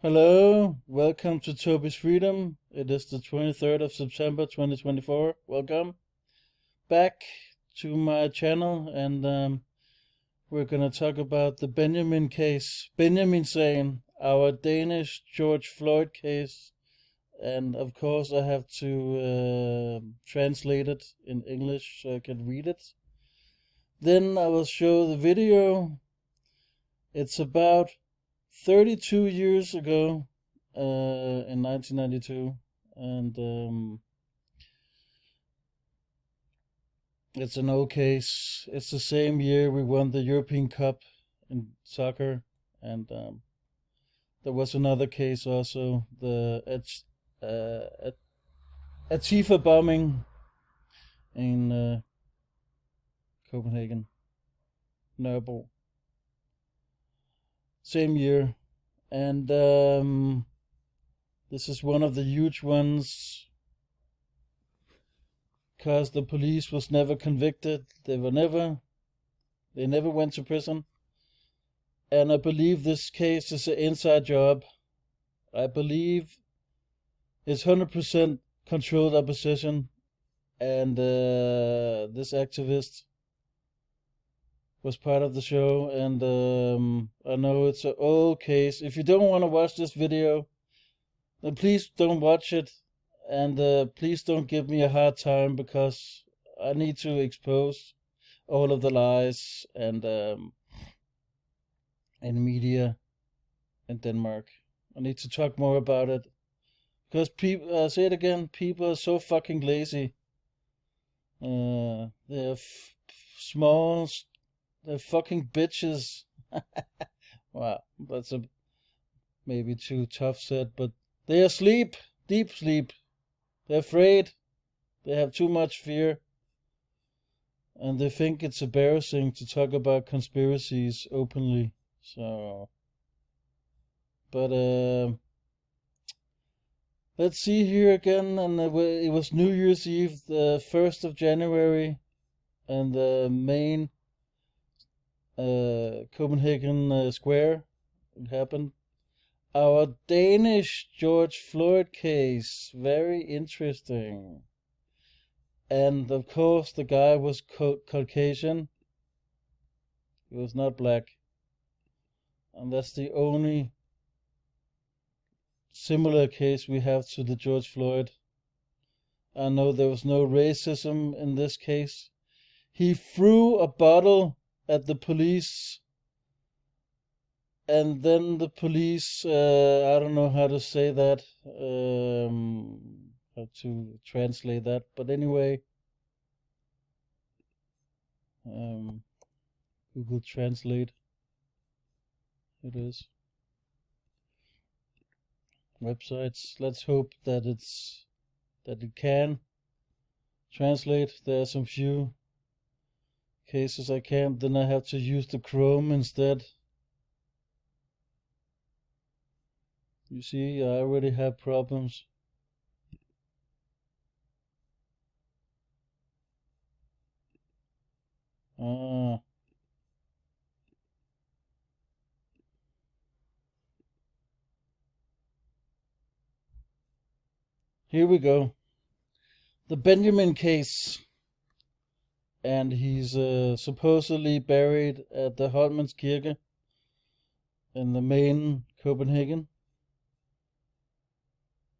Hello, welcome to Toby's Freedom. It is the 23rd of September 2024. Welcome back to my channel, and we're gonna talk about the Benjamin case. Benjamin saying our Danish George Floyd case, and of course I have to translate it in English so I can read it. Then I will show the video. It's about 32 years ago, in 1992, and it's an old case. It's the same year we won the European Cup in soccer, and there was another case also, the Atifa bombing in Copenhagen, Nørrebro. Same year, and this is one of the huge ones because the police was never convicted. They never went to prison, and I believe this case is an inside job. I believe it's 100% controlled opposition, and this activist was part of the show, and I know it's an old case. If you don't want to watch this video, then please don't watch it, and please don't give me a hard time, because I need to expose all of the lies and media in Denmark. I need to talk more about it, because people, I say it again, people are so fucking lazy. They're small. They're fucking bitches. Wow, that's a maybe too tough said, but they are asleep, deep sleep. They're afraid. They have too much fear, and they think it's embarrassing to talk about conspiracies openly. So, but let's see here again, and it was New Year's Eve, the 1st of January, and the main Copenhagen Square. It happened. Our Danish George Floyd case, very interesting. And of course, the guy was Caucasian. He was not black, and that's the only similar case we have to the George Floyd. I know there was no racism in this case. He threw a bottle at the police, and then the police, I don't know how to say that, how to translate that, but anyway, Google Translate, it is, websites, let's hope that it can translate. There are some few cases I can't, then I have to use the Chrome instead. You see, I already have problems. Here we go. The Benjamin case. And he's supposedly buried at the Holmenskirke in the main Copenhagen.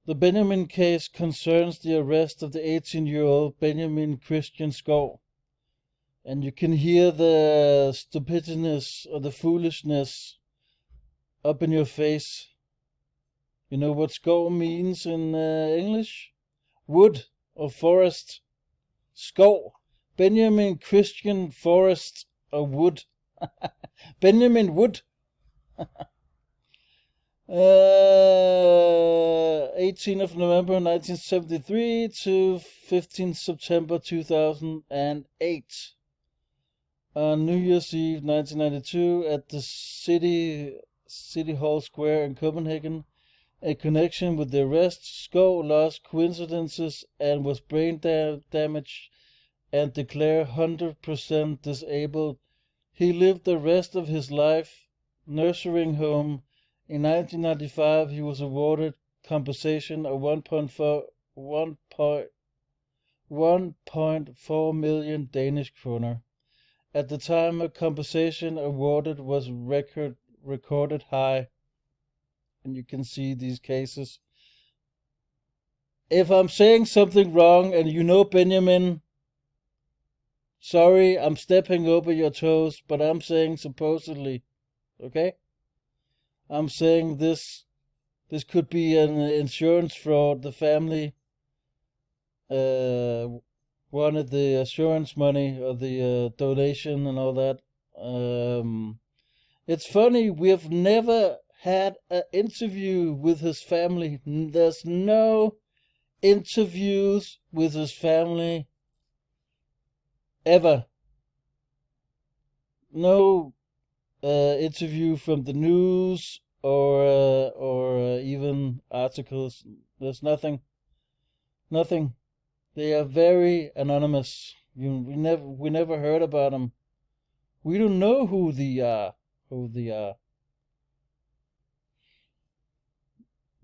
The Benjamin case concerns the arrest of the 18-year-old Benjamin Christian Skov. And you can hear the stupidness or the foolishness up in your face. You know what Skov means in English? Wood or forest. Skov. Benjamin Christian Forest or Wood. Benjamin Wood. 18th of November 1973 to 15th September 2008. On New Year's Eve 1992 at the City Hall Square in Copenhagen, a connection with the arrest, Skov lost coincidences and was brain damaged and declared 100% disabled. He lived the rest of his life nursing home In 1995, he was awarded compensation of 1.4 million Danish kroner. At the time, a compensation awarded was recorded high. And you can see these cases. If I'm saying something wrong and you know Benjamin, sorry, I'm stepping over your toes, but I'm saying supposedly, okay? I'm saying this could be an insurance fraud. The family wanted the assurance money or the donation and all that. It's funny, we have never had an interview with his family. There's no interviews with his family ever. No interview from the news or even articles. There's nothing. They are very anonymous. We never heard about them. We don't know who they are.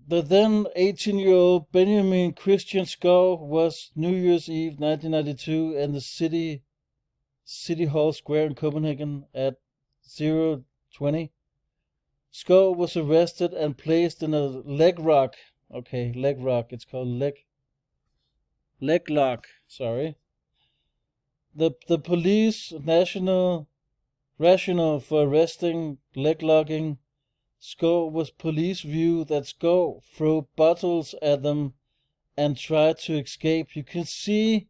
The then 18-year-old Benjamin Christian Skov was New Year's Eve 1992 in the City Hall Square in Copenhagen at 0:20. Skov was arrested and placed in a leg lock. Okay, leg lock. It's called leg lock. Sorry. The police national rationale for arresting leg locking Skov was police view that Skov threw bottles at them and tried to escape. You can see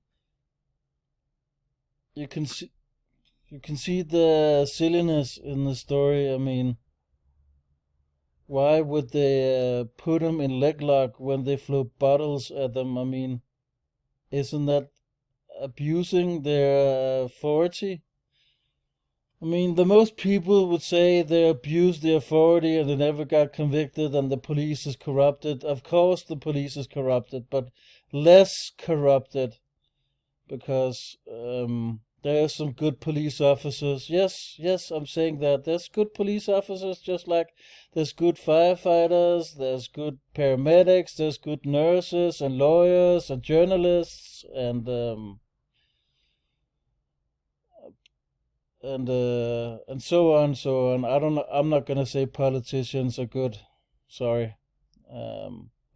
the silliness in the story. I mean, why would they put him in leg lock when they threw bottles at them? I mean, isn't that abusing their authority? I mean, the most people would say they abused the authority and they never got convicted and the police is corrupted. Of course the police is corrupted, but less corrupted because there are some good police officers. Yes, I'm saying that. There's good police officers just like there's good firefighters, there's good paramedics, there's good nurses and lawyers and journalists and so on, so on. I'm not gonna say politicians are good. Sorry.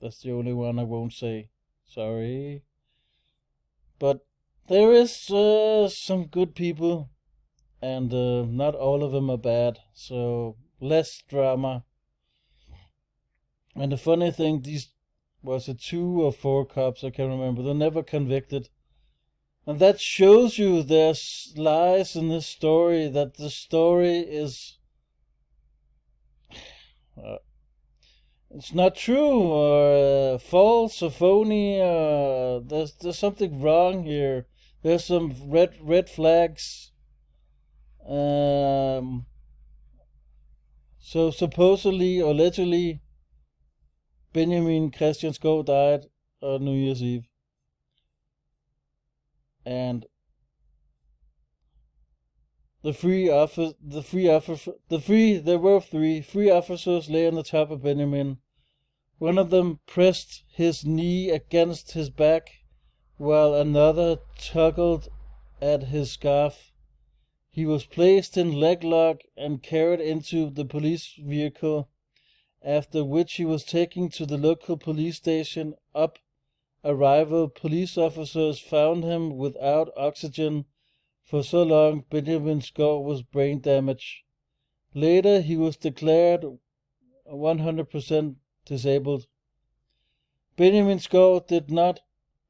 That's the only one I won't say. Sorry. But there is some good people, and not all of them are bad. So less drama. And the funny thing, was it 2 or 4 cops? I can't remember. They're never convicted. And that shows you there's lies in this story, that the story is it's not true or false or phony. There's something wrong here. There's some red flags. So supposedly or literally, Benjamin Christian Skov died on New Year's Eve. And there were three officers lay on the top of Benjamin. One of them pressed his knee against his back, while another tuggled at his scarf. He was placed in leg lock and carried into the police vehicle, after which he was taken to the local police station. Arrival police officers found him without oxygen. For so long, Benjamin Skov was brain damaged. Later, he was declared 100% disabled. Benjamin Skov did not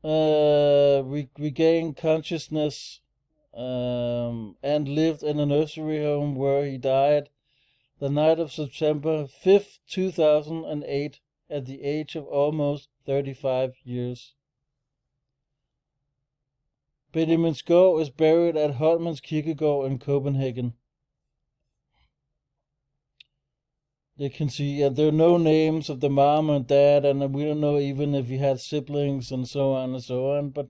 regain consciousness and lived in a nursery home where he died the night of September 5th, 2008, at the age of almost 35 years. Benjamin Skov is buried at Holmens Kirkegård in Copenhagen. You can see, and there are no names of the mom and dad, and we don't know even if he had siblings and so on and so on. But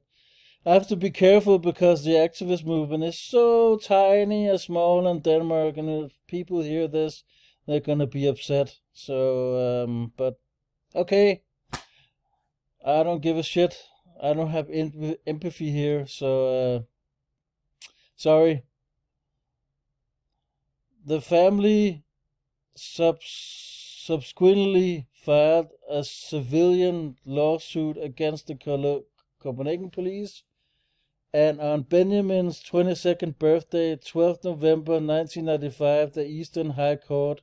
I have to be careful because the activist movement is so tiny and small in Denmark, and if people hear this, they're going to be upset. So, but okay, I don't give a shit. I don't have empathy here, so sorry. The family subsequently filed a civilian lawsuit against the Copenhagen police, and on Benjamin's 22nd birthday, 12th November 1995, the Eastern High Court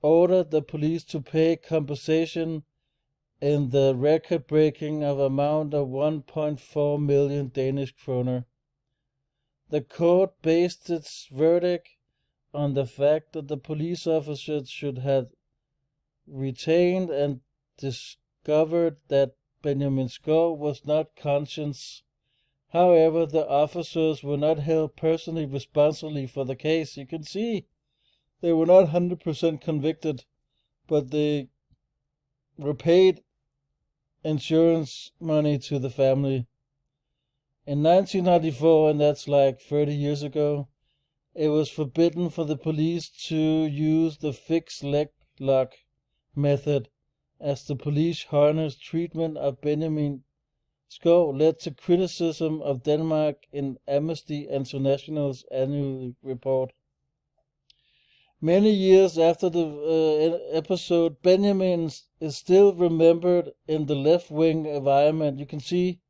ordered the police to pay compensation in the record-breaking of amount of 1.4 million Danish kroner. The court based its verdict on the fact that the police officers should have retained and discovered that Benjamin Skov was not conscious. However, the officers were not held personally responsible for the case. You can see they were not 100% convicted, but they were paid insurance money to the family. In 1994, and that's like 30 years ago, it was forbidden for the police to use the fixed leg lock method, as the police harness treatment of Benjamin Skov led to criticism of Denmark in Amnesty International's annual report. Many years after the episode, Benjamin is still remembered in the left-wing environment. You can see,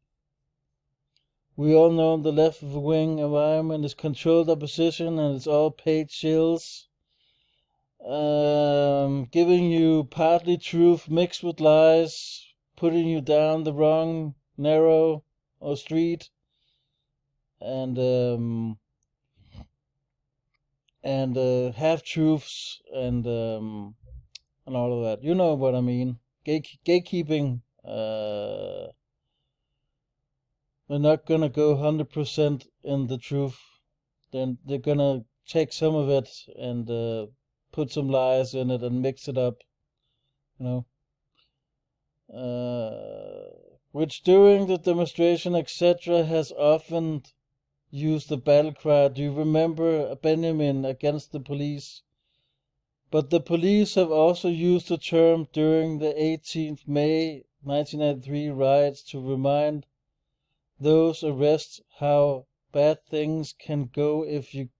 we all know the left-wing environment is controlled opposition, and it's all paid shills, giving you partly truth mixed with lies, putting you down the wrong narrow or street, and half truths, and all of that. You know what I mean? Gatekeeping. They're not gonna go 100% in the truth. Then they're gonna take some of it and put some lies in it and mix it up. You know, which during the demonstration, etc., has often used the battle cry, "Do you remember Benjamin?" against the police. But the police have also used the term during the 18th May 1993 riots to remind those arrested how bad things can go if you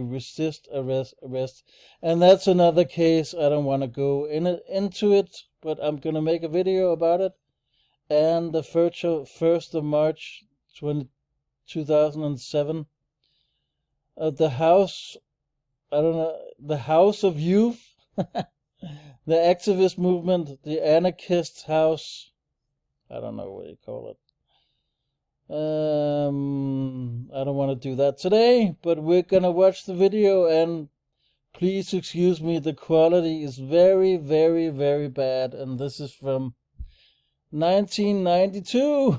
resist arrest. And that's another case. I don't want to go into it, but I'm going to make a video about it. And the 1st of March 2007, the House, the House of Youth, the activist movement, the anarchist house, I don't know what you call it. I don't want to do that today, but we're gonna watch the video, and please excuse me, the quality is very, very, very bad, and this is from 1992.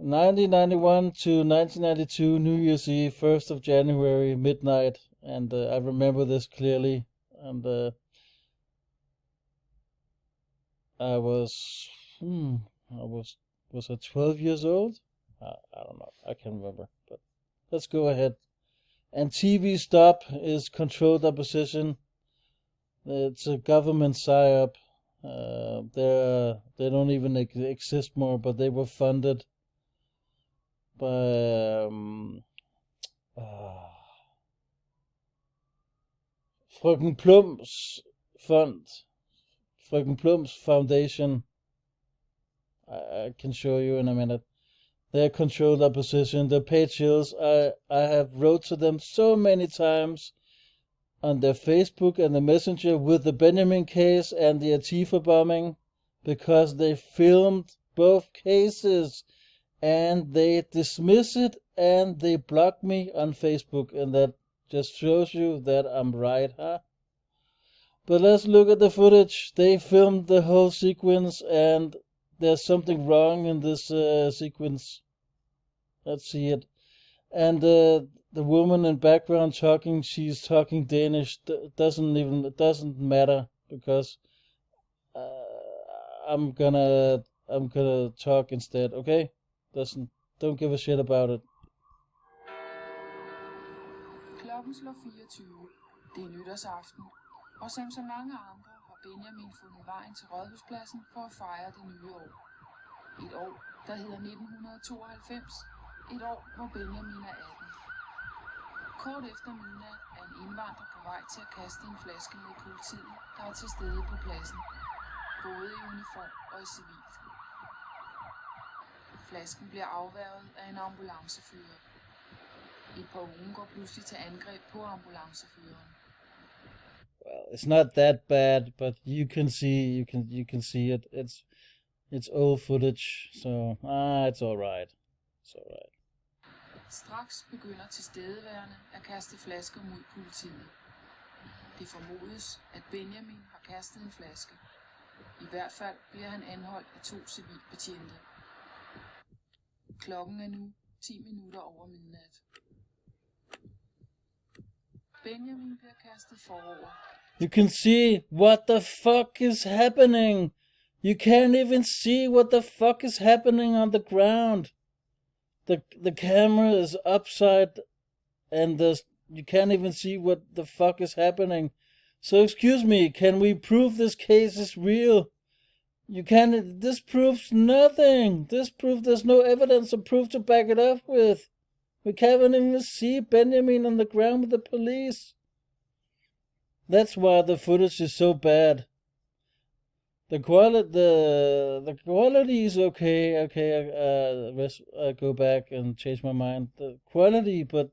1991 to 1992, New Year's Eve, 1st of January, midnight, and I remember this clearly, and I was I 12 years old? I don't know, I can't remember, but let's go ahead. And TV Stop is controlled opposition. It's a government psyop. They don't even exist more, but they were funded by Frøken Plums Fund, Frøken Plums Foundation. I can show you in a minute. They're controlled opposition. They're paid shills. I have wrote to them so many times on their Facebook and the Messenger with the Benjamin case and the Antifa bombing, because they filmed both cases and they dismiss it and they block me on Facebook, and that just shows you that I'm right, huh? But let's look at the footage. They filmed the whole sequence, and there's something wrong in this sequence. Let's see it. And the woman in background talking, she's talking Danish. It doesn't matter, because I'm gonna talk instead. Okay? Don't give a shit about it. Klokken slår 24. Det er nytårsaften. Og som så mange andre har Benjamin fundet vejen til Rådhuspladsen for at fejre det nye år. Et år, der hedder 1992. Et år, hvor Benjamin er 18. Kort efter midnat er en indvandrer på vej til at kaste en flaske mod politiet, der er til stede på pladsen. Både i uniform og i civilt. Flasken bliver afværget af en ambulancefører. Et par unge går pludselig til angreb på ambulanceføreren. Well, it's not that bad, but you can see it. It's old footage, so it's all right. It's all right. Straks begynder tilstedeværende at kaste flasker mod politiet. Det formodes, at Benjamin har kastet en flaske. I hvert fald bliver han anholdt af 2 civilbetjente. Klokken er nu 10 minutter over midnat. Benjamin bliver kastet forover. You can see what the fuck is happening. You can't even see what the fuck is happening on the ground. The camera is upside and you can't even see what the fuck is happening. So excuse me, can we prove this case is real? This proves nothing. There's no evidence or proof to back it up with. We can't even see Benjamin on the ground with the police. That's why the footage is so bad. The quality is okay. I go back and change my mind. The quality, but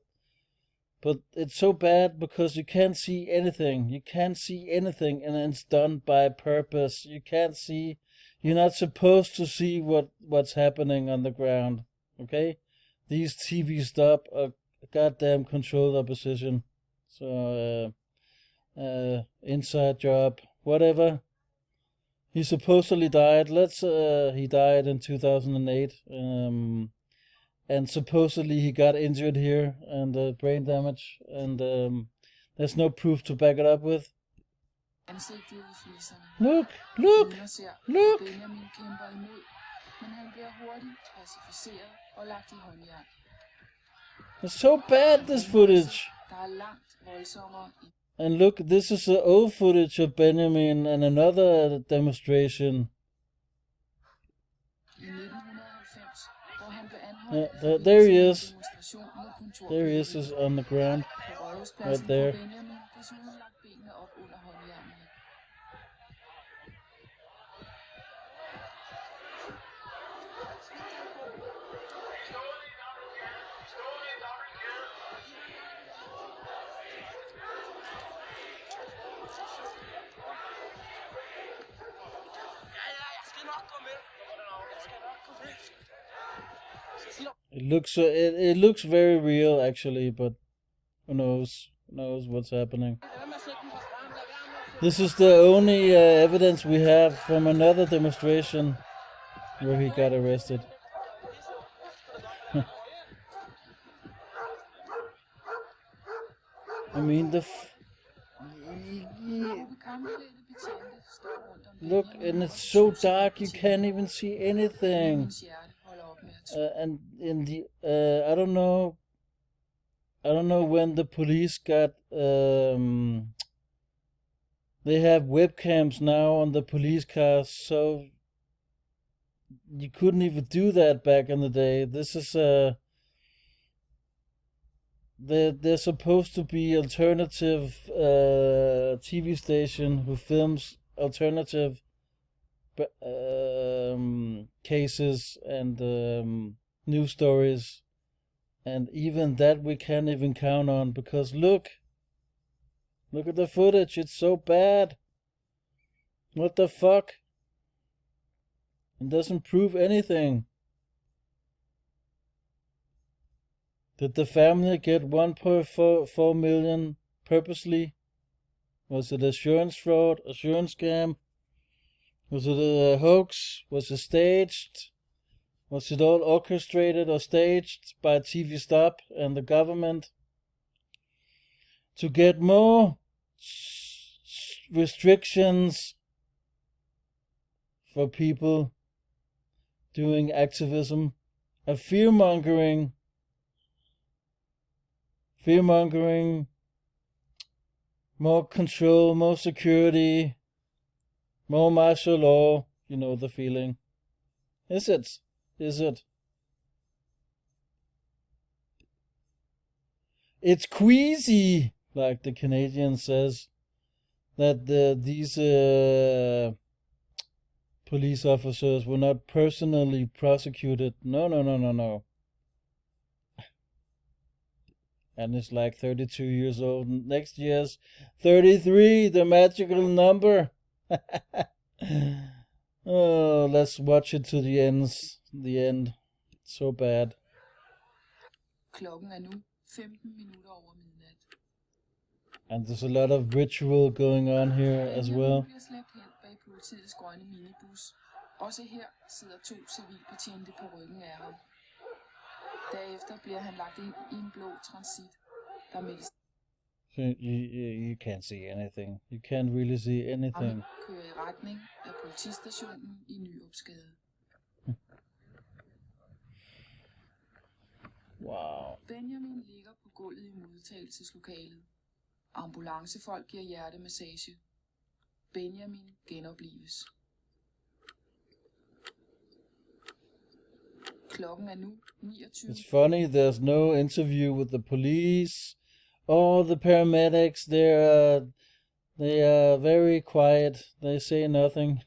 it's so bad because you can't see anything. You can't see anything, and it's done by purpose. You're not supposed to see what's happening on the ground. Okay, these TV stop a goddamn controlled opposition. So inside job, whatever. He supposedly died. He died in 2008, and supposedly he got injured here and brain damage, and there's no proof to back it up with. Look! Benjamin kæmper imod, men han bliver hurtigt pacificeret og lagt i håndjern. It's so bad, this footage. Der er langt voldsommere. And look, this is the old footage of Benjamin and another demonstration. I 1990, hvor han blev Yeah, anholdt there he is. demonstration mod kontor. There he is on the ground. På Rådhuspladsen Right there. får Benjamin desuden lagt benene op under håndjernene. It looks very real actually, but who knows what's happening. This is the only evidence we have from another demonstration where he got arrested. I mean look, and it's so dark you can't even see anything. And in the I don't know when the police got they have webcams now on the police cars, so you couldn't even do that back in the day. This is they're supposed to be alternative TV station who films alternative cases and news stories, and even that we can't even count on because look at the footage. It's so bad. What the fuck? It doesn't prove anything. Did the family get 1.4 million purposely? Was it assurance fraud, assurance scam? Was it a hoax? Was it staged? Was it all orchestrated or staged by TV Stop and the government to get more restrictions for people doing activism? A fear-mongering more control, more security, more martial law. You know the feeling. Is it? Is it? It's queasy, like the Canadian says, that these police officers were not personally prosecuted. No, no, no, no, no. And it's like 32 years old. Next year's 33, the magical number. Oh, let's watch it to the ends. The end. So bad. Klokken er nu 15 minutter over midnat. And there's a lot of ritual going on here as well. Bliver slæbt hen bag politiets grønne minibus. Også her sidder 2 civilbetjente på ryggen af ham. Derefter bliver han lagt ind i en blå transit, der meldes. You can't see anything. You can't really see anything. Kører i retning af politistationen i Nyopsgade. Wow. Benjamin ligger på gulvet i modtagelseslokalet. Ambulancefolk giver hjertemassage. Benjamin genoplives. Klokken er nu 29. It's funny, there's no interview with the police or the paramedics. They are very quiet. They say nothing.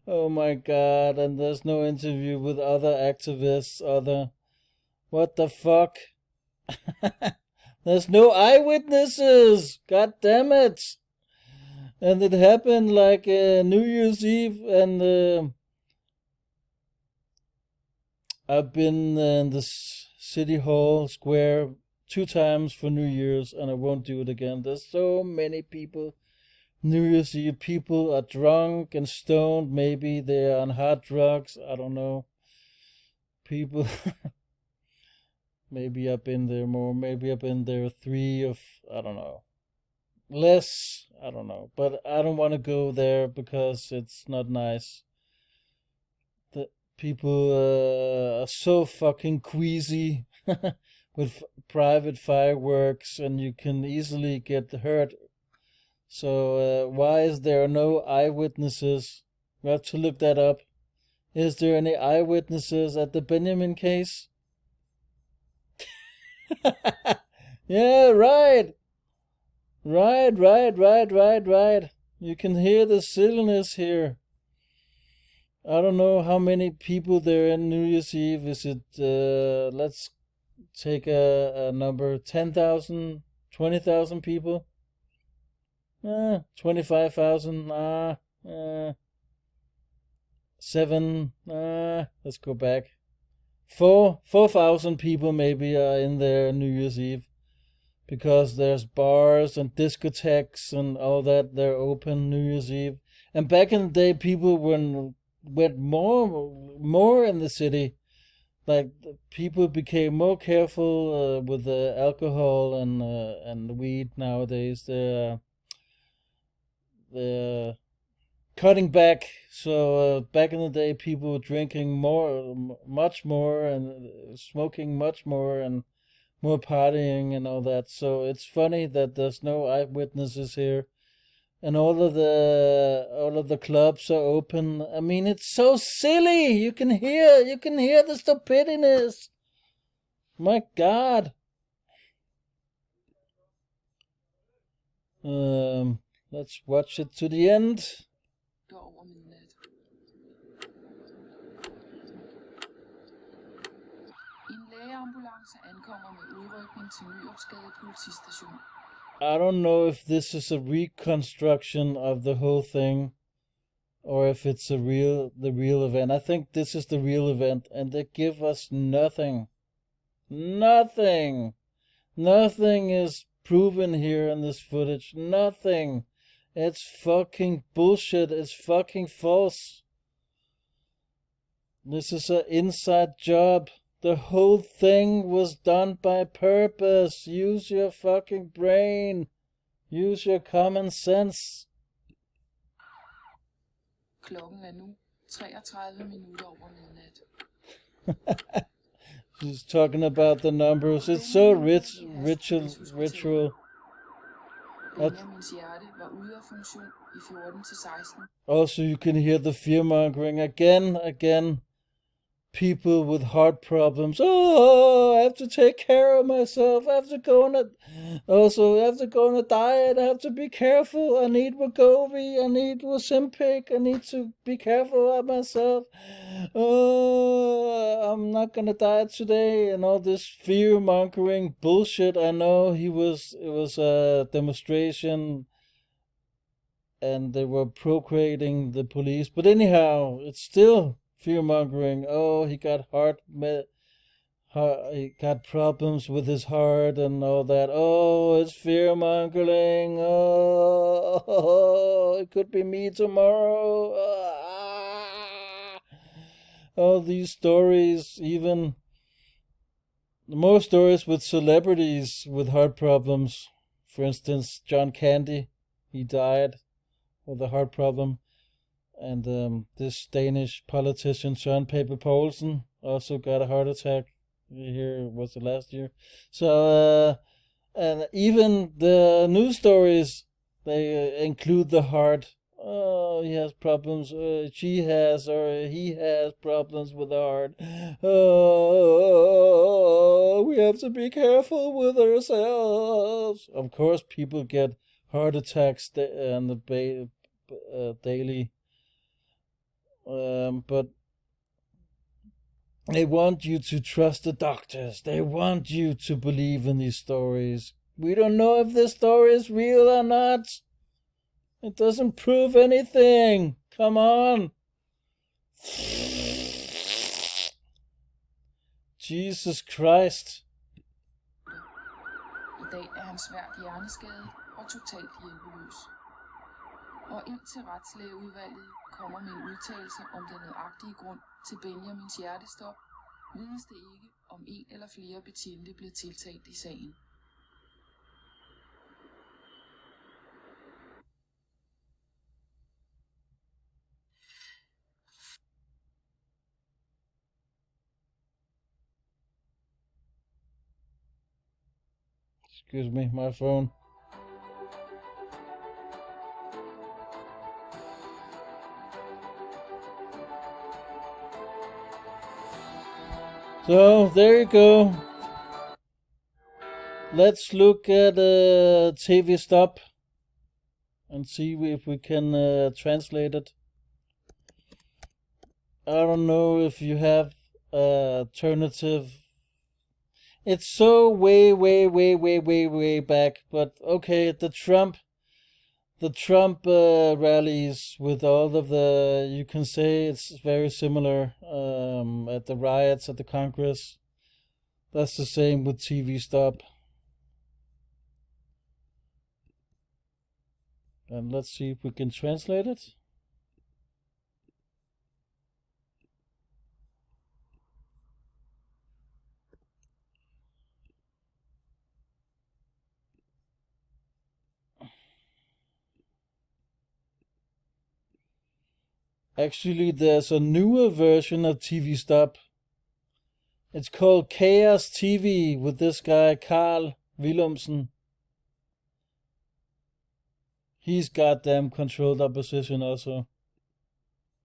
Oh my god, and there's no interview with other activists, what the fuck? There's no eyewitnesses! God damn it! And it happened like New Year's Eve, and I've been in the City Hall Square 2 times for New Year's, and I won't do it again. There's so many people. New Year's Eve, people are drunk and stoned. Maybe they're on hard drugs. I don't know. People. Maybe I've been there more. Maybe I've been there 3 of, I don't know. Less. I don't know. But I don't want to go there because it's not nice. The people are so fucking queasy with private fireworks, and you can easily get hurt. So why is there no eyewitnesses? We have to look that up. Is there any eyewitnesses at the Benjamin case? Yeah, right. Right. You can hear the silliness here. I don't know how many people there in New Year's Eve. Is it, let's take a number, 10,000, 20,000 people? 25,000, 7, let's go back. 4,000 people maybe are in there New Year's Eve, because there's bars and discotheques and all that. They're open New Year's Eve. And back in the day, people went more in the city. Like, people became more careful with the alcohol and the weed nowadays. They're cutting back. So back in the day, people were drinking much more, and smoking much more, and more partying and all that. So it's funny that there's no eyewitnesses here, and all of the clubs are open. I mean, it's so silly. You can hear the stupidness. My God. Let's watch it to the end. Over midnat. En lægeambulance ankommer med udrykning til Nyopsgade politistation. I don't know if this is a reconstruction of the whole thing, or if it's the real event. I think this is the real event, and they give us nothing. Nothing is proven here in this footage. Nothing. It's fucking bullshit. It's fucking false. This is an inside job. The whole thing was done by purpose. Use your fucking brain. Use your common sense. Klokken er nu 33 minutter over midnat. She's talking about the numbers. It's so ritual. Benjamins hjerte var ude af funktion i 14-16. Also, you can hear the fear-mongering again. People with heart problems. Oh, I have to take care of myself. I have to go on a diet. I have to be careful. I need Wegovy. I need Ozempic. I need to be careful of myself. Oh, I'm not gonna diet today. And all this fear-mongering bullshit. I know it was a demonstration and they were procreating the police. But anyhow, it's still fear-mongering. Oh, he got he got problems with his heart and all that. Oh, it's fear-mongering. Oh, it could be me tomorrow. All these stories, even more stories with celebrities with heart problems. For instance, John Candy, he died with a heart problem. And this Danish politician, Søren Pape Poulsen, also got a heart attack. Here was it last year? So, and even the news stories, they include the heart. Oh, he has problems. She has, or he has problems with the heart. Oh, we have to be careful with ourselves. Of course, people get heart attacks on the daily. But they want you to trust the doctors. They want you to believe in these stories. We don't know if this story is real or not. It doesn't prove anything. Come on. Jesus Christ. I dag er han svært hjerneskadet og totalt hjælpeløs. Og indtil retslægeudvalget kommer med en udtalelse om den nøjagtige grund til Benjamins hjertestop, vides det ikke, om en eller flere betjente bliver tiltalt i sagen. Excuse me, my phone. So, there you go. Let's look at TV Stop and see if we can translate it. I don't know if you have alternative. It's so way back, but okay, the Trump rallies with all of the, you can say it's very similar at the riots at the Congress. That's the same with TV Stop. And let's see if we can translate it. Actually, there's a newer version of TV Stop. It's called Chaos TV with this guy, Carl Willumsen. He's goddamn controlled opposition also.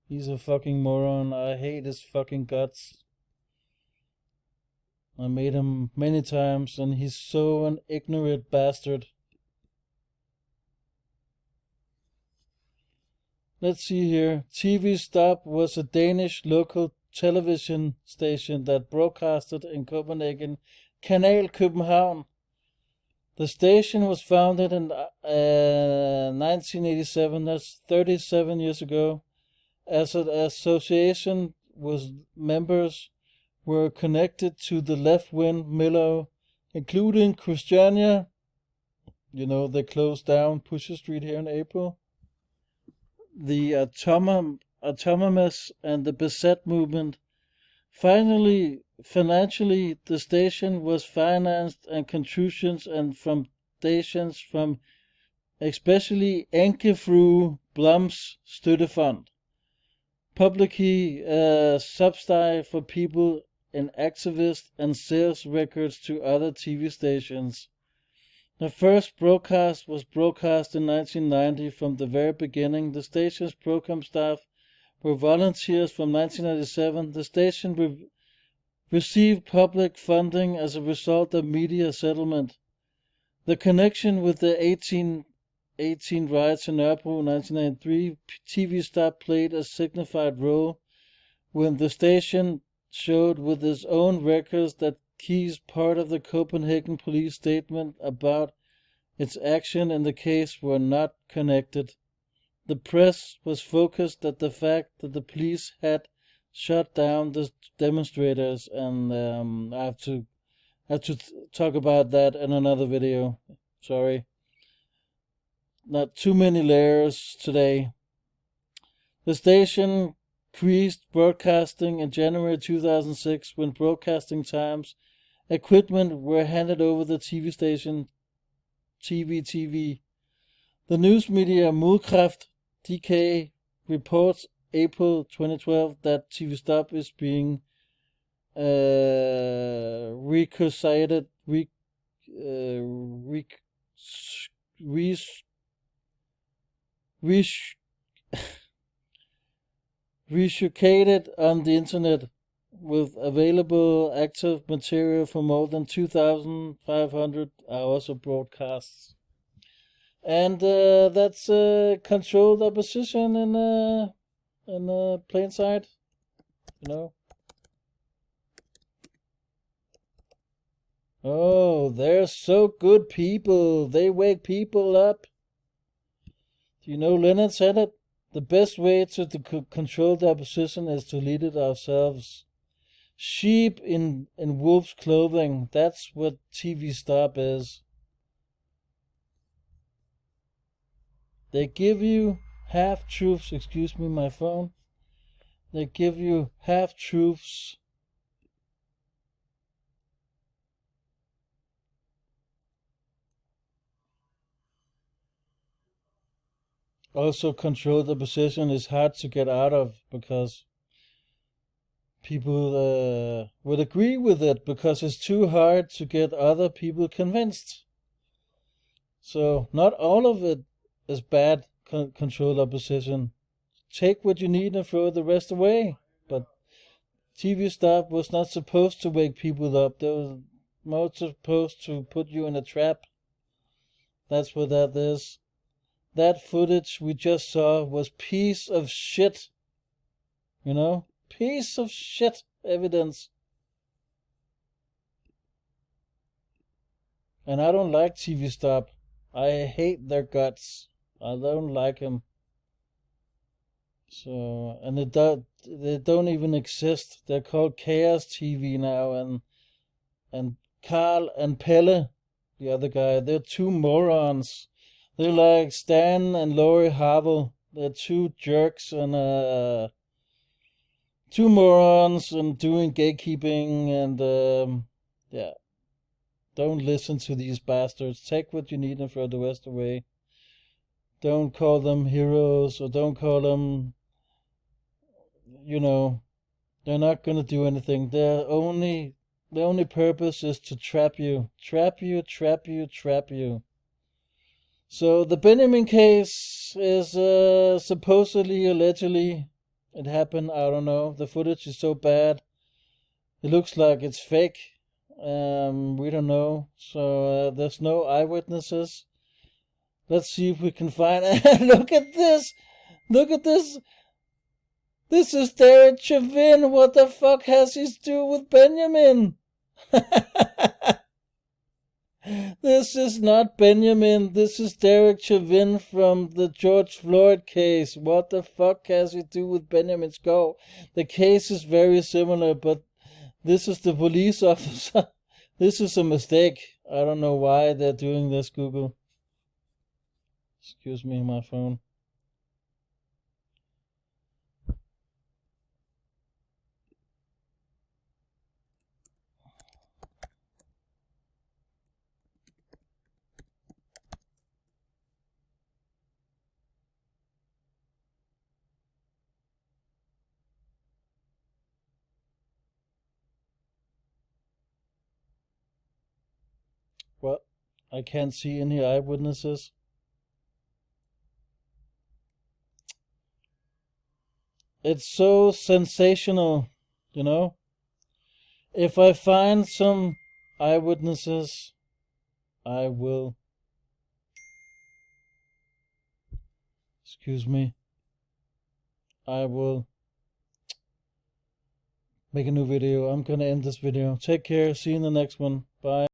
He's a fucking moron. I hate his fucking guts. I made him many times and he's so an ignorant bastard. Let's see here. TV Stop was a Danish local television station that broadcasted in Copenhagen, Kanal København. The station was founded in 1987, that's 37 years ago, as an association with members were connected to the left-wing milieu, including Christiania. You know, they closed down Pusher Street here in April. The autonomous and the Beset movement. Finally, financially, the station was financed and contributions and from stations from especially Enkefru Blums Støttefond, publicly subsidy for people in activist and sales records to other TV stations. The first broadcast was broadcast in 1990. From the very beginning, the station's program staff were volunteers. From 1997, the station received public funding as a result of media settlement. The connection with the 1818 riots in Nørrebro 1993, TV Stop played a signified role when the station showed with its own records that keys part of the Copenhagen police statement about its action in the case were not connected. The press was focused at the fact that the police had shut down the demonstrators, and I have to talk about that in another video. Sorry. Not too many layers today. The station ceased broadcasting in January 2006 when broadcasting times equipment were handed over the TV station TV. The news media Modkraft DK reports April 2012 that TV Stop is being reshooted on the internet with available active material for more than 2,500 hours of broadcasts. And that's controlled opposition in plain sight, you know. Oh, they're so good people. They wake people up. Do you know Lenin said it? The best way to control the opposition is to lead it ourselves. Sheep in wolf's clothing. That's what TV Stop is. They give you half-truths. Excuse me, my phone. They give you half-truths. Also, controlled opposition is hard to get out of because people would agree with it because it's too hard to get other people convinced. So not all of it is bad controlled opposition. Take what you need and throw the rest away. But TV Stop was not supposed to wake people up. They were more supposed to put you in a trap. That's what that is. That footage we just saw was piece of shit. You know? Piece of shit evidence. And I don't like TV Stop. I hate their guts. I don't like them. So, and they don't even exist. They're called Chaos TV now, and Carl and Pelle, the other guy, they're two morons. They're like Stan and Lori Harville. They're two jerks and two morons and doing gatekeeping and yeah. Don't listen to these bastards. Take what you need and throw the rest away. Don't call them heroes or don't call them, you know, they're not gonna do anything. Their only purpose is to trap you. Trap you. So the Benjamin case is supposedly, allegedly, it happened. I don't know. The footage is so bad. It looks like it's fake. We don't know. So there's no eyewitnesses. Let's see if we can find. Look at this. This is Derek Chauvin. What the fuck has he to do with Benjamin? This is not Benjamin. This is Derek Chauvin from the Georg Floyd case. What the fuck has he to do with Benjamin Skull? The case is very similar, but this is the police officer. This is a mistake. I don't know why they're doing this, Google. Excuse me, my phone. Well, I can't see any eyewitnesses. It's so sensational, you know? If I find some eyewitnesses, I will... Excuse me. I will make a new video. I'm gonna end this video. Take care. See you in the next one. Bye.